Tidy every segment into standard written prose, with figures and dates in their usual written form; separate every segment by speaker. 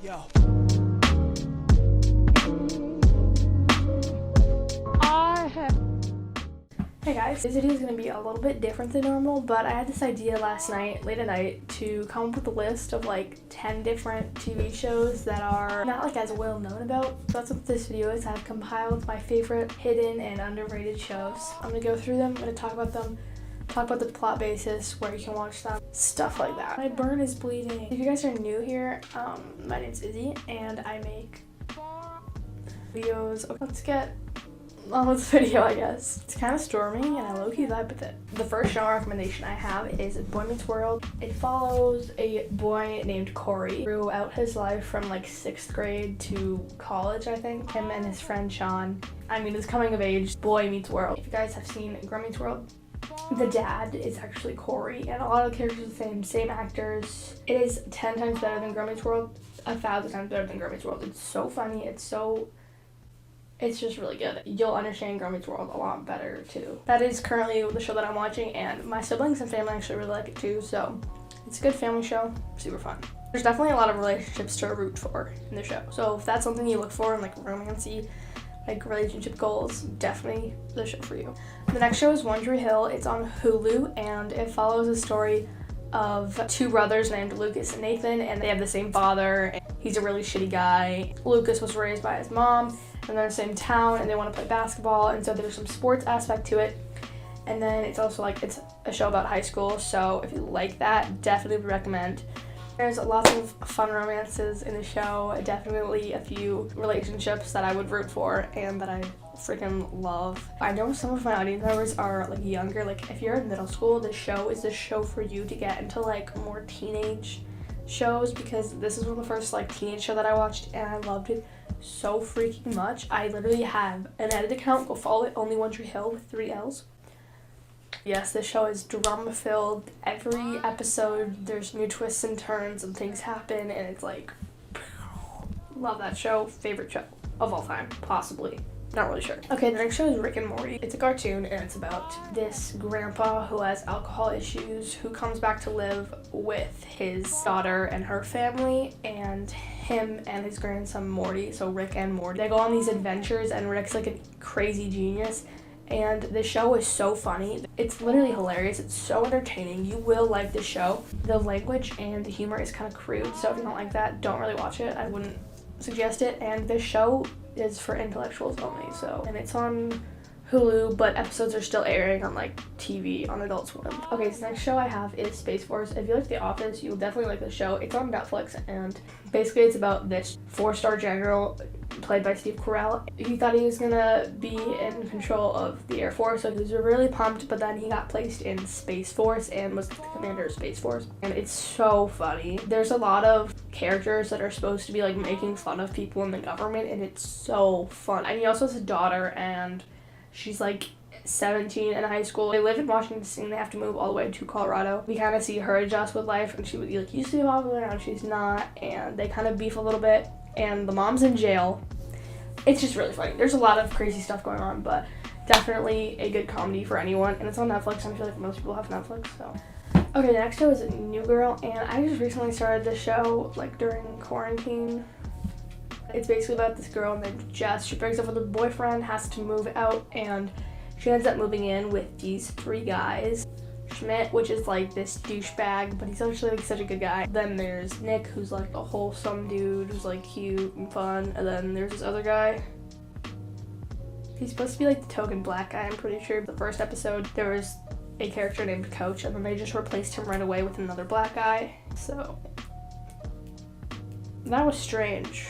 Speaker 1: Yo.
Speaker 2: Hey guys, this video is going to be a little bit different than normal, but I had this idea last night, late at night, to come up with a list of like 10 different TV shows that are not like as well known about. So that's what this video is. I've compiled my favorite hidden and underrated shows. I'm going to go through them, I'm going to talk about them, talk about the plot basis, where you can watch them, stuff like that. My burn is bleeding. If you guys are new here, my name's Izzy, and I make videos. Okay, let's get on with the video, I guess. It's kind of stormy, and I low-key vibe with it. The first show recommendation I have is Boy Meets World. It follows a boy named Corey throughout his life from like 6th grade to college, I think. Him and his friend Sean. I mean, it's coming of age Boy Meets World. If you guys have seen Girl Meets World, the dad is actually Corey, and a lot of the characters are the same actors. It is 10 times better than Girl Meets World, 1,000 times better than Girl Meets World. It's so funny, it's just really good. You'll understand Girl Meets World a lot better too. That is currently the show that I'm watching, and my siblings and family actually really like it too, so it's a good family show, super fun. There's definitely a lot of relationships to root for in the show, so if that's something you look for in like romancy, like relationship goals, definitely the show for you. The next show is One Tree Hill. It's on Hulu, and it follows the story of two brothers named Lucas and Nathan, and they have the same father. He's a really shitty guy. Lucas was raised by his mom, and they're in the same town, and they want to play basketball, and so there's some sports aspect to it. And then it's also like, it's a show about high school, so if you like that, definitely recommend. There's lots of fun romances in the show, definitely a few relationships that I would root for and that I freaking love. I know some of my audience members are like younger, like if you're in middle school, this show is the show for you to get into like more teenage shows, because this is one of the first like teenage show that I watched, and I loved it so freaking much. I literally have an edit account, go follow it, Only One Tree Hill with 3 L's. Yes, this show is drama filled. Every episode there's new twists and turns and things happen, and it's like, love that show. Favorite show of all time, possibly. Not really sure. Okay, the next show is Rick and Morty. It's a cartoon, and it's about this grandpa who has alcohol issues, who comes back to live with his daughter and her family, and him and his grandson Morty, so Rick and Morty. They go on these adventures, and Rick's like a crazy genius, and the show is so funny. It's literally hilarious. It's so entertaining. You will like the show. The language and the humor is kind of crude, so if you don't like that, don't really watch it. I wouldn't suggest it. And this show is for intellectuals only, so, and it's on Hulu, but episodes are still airing on like TV on Adult Swim. Okay, so the next show I have is Space Force. If you like The Office, you'll definitely like the show. It's on Netflix, and basically it's about this 4-star general played by Steve Carell. He thought he was gonna be in control of the Air Force, so he was really pumped, but then he got placed in Space Force and was the commander of Space Force, and it's so funny. There's a lot of characters that are supposed to be like making fun of people in the government, and it's so fun. And he also has a daughter, and she's like 17 in high school. They live in Washington State, and they have to move all the way to Colorado. We kind of see her adjust with life, and she would like used to be popular, now she's not, and they kind of beef a little bit, and the mom's in jail. It's just really funny. There's a lot of crazy stuff going on, but definitely a good comedy for anyone, and it's on Netflix. I feel like most people have Netflix, so. Okay, the next show is New Girl, and I just recently started this show like during quarantine. It's basically about this girl named Jess. She breaks up with her boyfriend, has to move out, and she ends up moving in with these 3 guys. Schmidt, which is like this douchebag, but he's actually like such a good guy. Then there's Nick, who's like a wholesome dude, who's like cute and fun. And then there's this other guy. He's supposed to be like the token black guy, I'm pretty sure. The first episode, there was a character named Coach, and then they just replaced him right away with another black guy. So that was strange.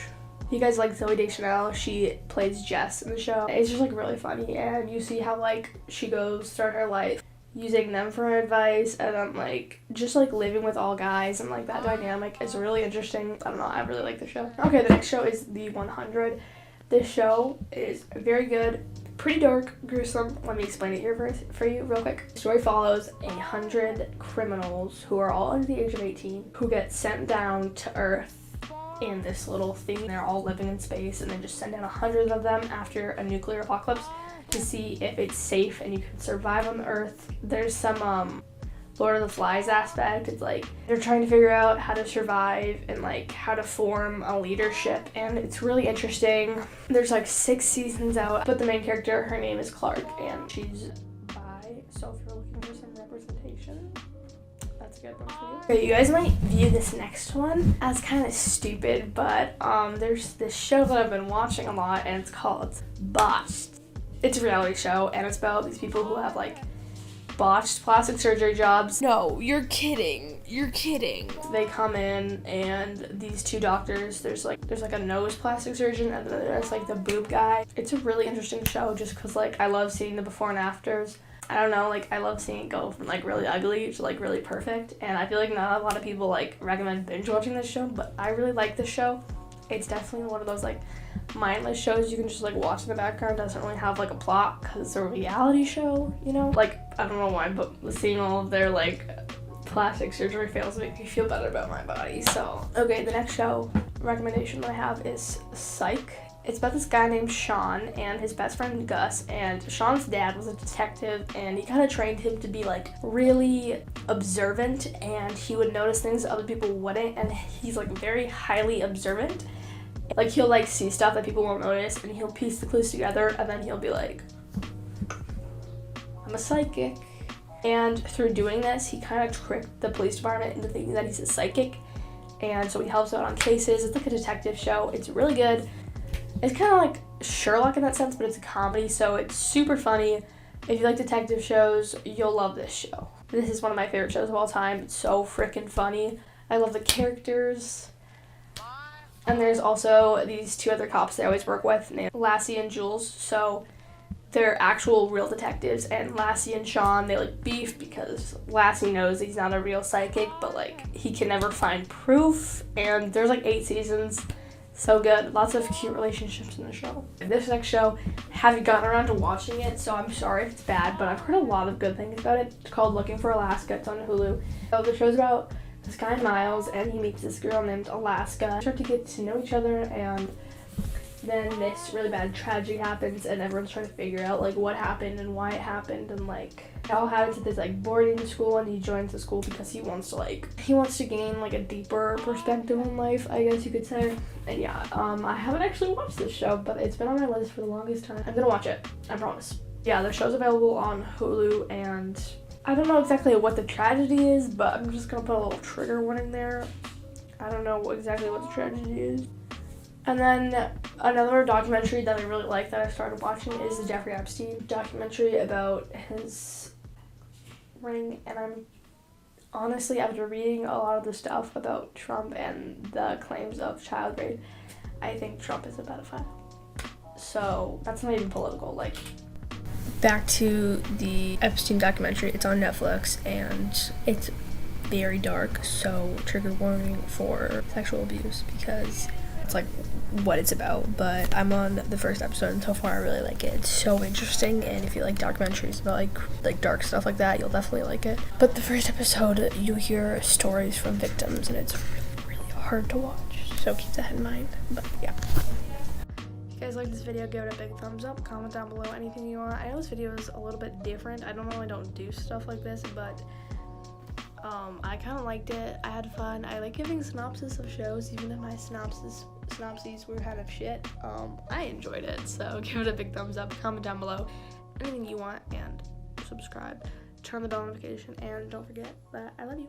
Speaker 2: You guys like Zooey Deschanel? She plays Jess in the show. It's just like really funny, and you see how like she goes through her life using them for advice, and then like just like living with all guys, and like that dynamic is really interesting. I don't know, I really like the show. Okay, the next show is The 100. This show is very good, pretty dark, gruesome. Let me explain it here for you real quick. The story follows 100 criminals who are all under the age of 18 who get sent down to Earth in this little thing. They're all living in space, and they just send down 100 of them after a nuclear apocalypse to see if it's safe and you can survive on the Earth. There's some Lord of the Flies aspect. It's like they're trying to figure out how to survive and like how to form a leadership, and it's really interesting. There's like 6 seasons out, but the main character, her name is Clark, and she's bi, so if you're looking for some representation, that's a good one for you. Okay, you guys might view this next one as kind of stupid, but there's this show that I've been watching a lot, and it's called Botched. It's a reality show, and it's about these people who have like botched plastic surgery jobs.
Speaker 1: No, you're kidding. You're kidding.
Speaker 2: They come in, and these 2 doctors, there's like a nose plastic surgeon, and then there's like the boob guy. It's a really interesting show just because like I love seeing the before and afters. I don't know, like I love seeing it go from like really ugly to like really perfect, and I feel like not a lot of people like recommend binge watching this show, but I really like this show. It's definitely one of those like mindless shows you can just like watch in the background. Doesn't really have like a plot because it's a reality show, you know? Like, I don't know why, but seeing all of their like plastic surgery fails make me feel better about my body. So, okay, the next show recommendation that I have is Psych. It's about this guy named Sean and his best friend Gus, and Sean's dad was a detective, and he kind of trained him to be like really observant, and he would notice things that other people wouldn't, and he's like very highly observant. Like he'll like see stuff that people won't notice, and he'll piece the clues together, and then he'll be like, I'm a psychic. And through doing this, he kind of tricked the police department into thinking that he's a psychic, and so he helps out on cases. It's like a detective show. It's really good. It's kind of like Sherlock in that sense, but it's a comedy, so it's super funny. If you like detective shows, you'll love this show. This is one of my favorite shows of all time. It's so freaking funny. I love the characters. And there's also these 2 other cops they always work with named Lassie and Jules. So they're actual real detectives, and Lassie and Sean, they like beef because Lassie knows he's not a real psychic, but like he can never find proof. And there's like 8 seasons. So good. Lots of cute relationships in the show. This next show, haven't gotten around to watching it, so I'm sorry if it's bad, but I've heard a lot of good things about it. It's called Looking for Alaska. It's on Hulu. So the show's about this guy Miles, and he meets this girl named Alaska. They start to get to know each other, and then this really bad tragedy happens, and everyone's trying to figure out like what happened and why it happened, and like it all happens at this like boarding school, and he joins the school because he wants to gain like a deeper perspective on life, I guess you could say. And yeah, I haven't actually watched this show, but it's been on my list for the longest time. I'm gonna watch it, I promise. Yeah, the show's available on Hulu, and I don't know exactly what the tragedy is, but I'm just gonna put a little trigger warning there. I don't know exactly what the tragedy is. And then another documentary that I really like that I started watching is the Jeffrey Epstein documentary about his ring. And I'm honestly, after reading a lot of the stuff about Trump and the claims of child rape, I think Trump is a pedophile. So that's not even political. Like, back to the Epstein documentary. It's on Netflix, and it's very dark, so trigger warning for sexual abuse because it's like what it's about. But I'm on the first episode, and so far I really like it. It's so interesting, and if you like documentaries about like dark stuff like that, you'll definitely like it. But the first episode, you hear stories from victims, and it's really, really hard to watch, so keep that in mind. But yeah. If you guys like this video, give it a big thumbs up, comment down below anything you want. I know this video is a little bit different. I normally don't do stuff like this, but I kind of liked it. I had fun. I like giving synopsis of shows, even if my synopses were kind of shit. I enjoyed it, so give it a big thumbs up, comment down below anything you want, and subscribe, turn the bell notification, and don't forget that I love you.